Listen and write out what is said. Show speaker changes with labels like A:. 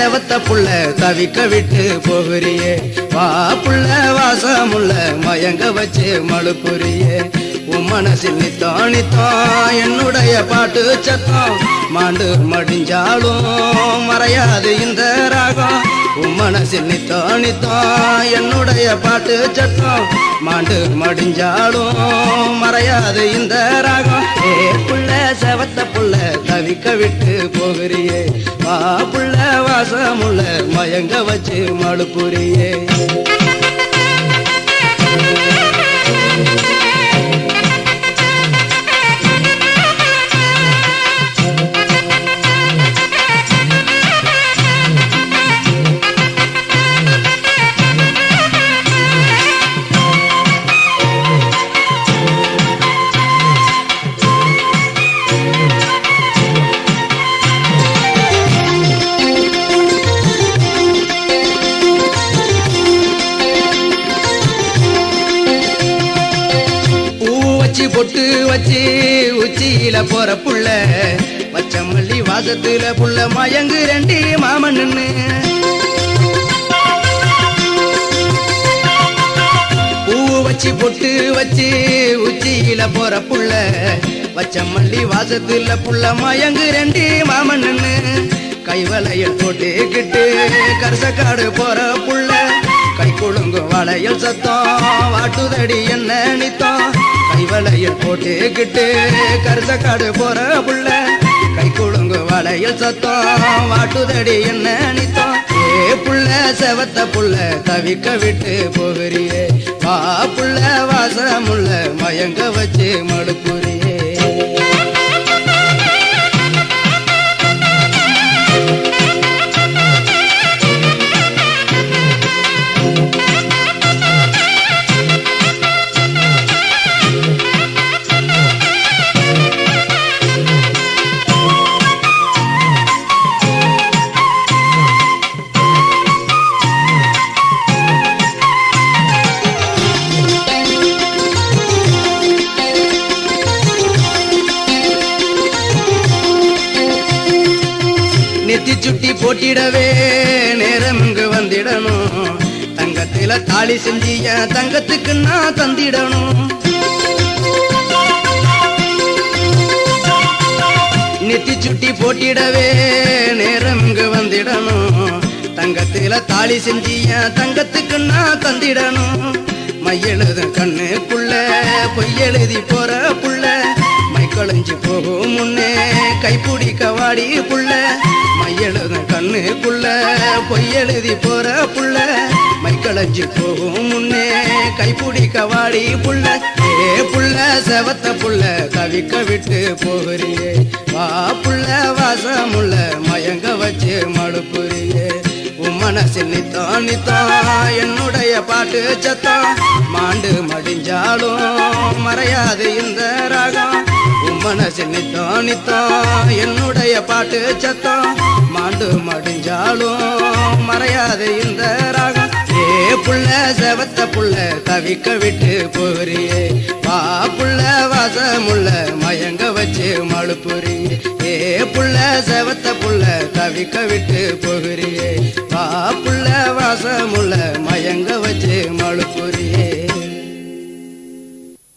A: செவத்த புள்ள தவிக்க விட்டு போகிறியே வா புள்ள வாசமுள்ள மயங்க வச்சு மழுப்புறியே உன் மனசில் நித்தம் நித்தம் என்னுடைய பாட்டு சத்தம் மாண்டு மடிஞ்சாலும் மறையாது இந்த ராகம் உன் மனசில் நித்தம் நித்தம் என்னுடைய பாட்டு சத்தம் மாண்டு மடிஞ்சாலும் மறையாது இந்த ராகம் ஏ புள்ள செவத்த புள்ள தவிக்க விட்டு போகிறியே வா புள்ள வாசமுள்ள மயங்க வச்சு மழுப்புறியே பொட்டு வச்சு உச்சியில போற புள்ள பச்சமல்லி வாசத்துல புள்ள மயங்கு ரெண்டி மாமன்னு பூ வச்சு பொட்டு வச்சு உச்சியில போற புள்ள பச்சமல்லி வாசத்துல புள்ள மயங்கு ரெண்டி மாமன்னு கைவளையல் போட்டுக்கிட்டு கரசக்காடு போற புள்ள கை கொழுங்கு வளையல் சத்தம் வாட்டுதடி என்ன நித்தம் கைவளையல் போட்டுக்கிட்டு கரசக்காடு போற புள்ள கை கொழுங்கு வளையல் சத்தம் வாட்டுதடி என்ன நித்தம் ஏ புள்ள செவத்த புள்ள தவிக்க விட்டு போகிறியே வா புள்ள வாசமுள்ள மயங்க வச்சு மழுப்புறியே நெத்தி சுட்டி போட்டிடவே நேரம் இங்கு வந்திடணும் தங்கத்தில தாலி செஞ்சிய தங்கத்துக்கு நான் தந்திடணும் நெத்தி சுட்டி போட்டிடவே நேரம் இங்கு வந்திடணும் தங்கத்தில தாலி செஞ்சிய தங்கத்துக்கு நான் தந்திடணும் மையெழுத கண்ணுக்குள்ள பொய்யெழுதி போற புள்ள மைக்கொளைஞ்சு போகும் முன்னே கைப்பிடிக்க வாடி புள்ள மையெழுத கண்ணுக்குள்ள பொய்யெழுதி போற புள்ள மைக்கொளைஞ்சு போகும் முன்னே கைப்பிடிக்க வாடி புள்ள ஏ புள்ள செவத்த புள்ள தவிக்க விட்டு போகிறியே வா புள்ள வாசமுள்ள மயங்க வச்சு மழுப்புறியே உன் மனசில் நித்தம் நித்தம் என்னுடைய பாட்டு சத்தம் மாண்டு மடிஞ்சாலும் மறையாது இந்த ராகம் உன் மனசில் நித்தம் நித்தம் என்னுடைய பாட்டு சத்தம் மாண்டு மடிஞ்சாலும் மறையாது இந்த ராகம் ஏ புள்ள செவத்த புள்ள தவிக்க விட்டு போகிறியே வா புள்ள வாசமுள்ள மயங்க வச்சு மழுப்புறியே ஏ புள்ள செவத்த புள்ள தவிக்க விட்டு போகிறியே வா புள்ள வாசமுள்ள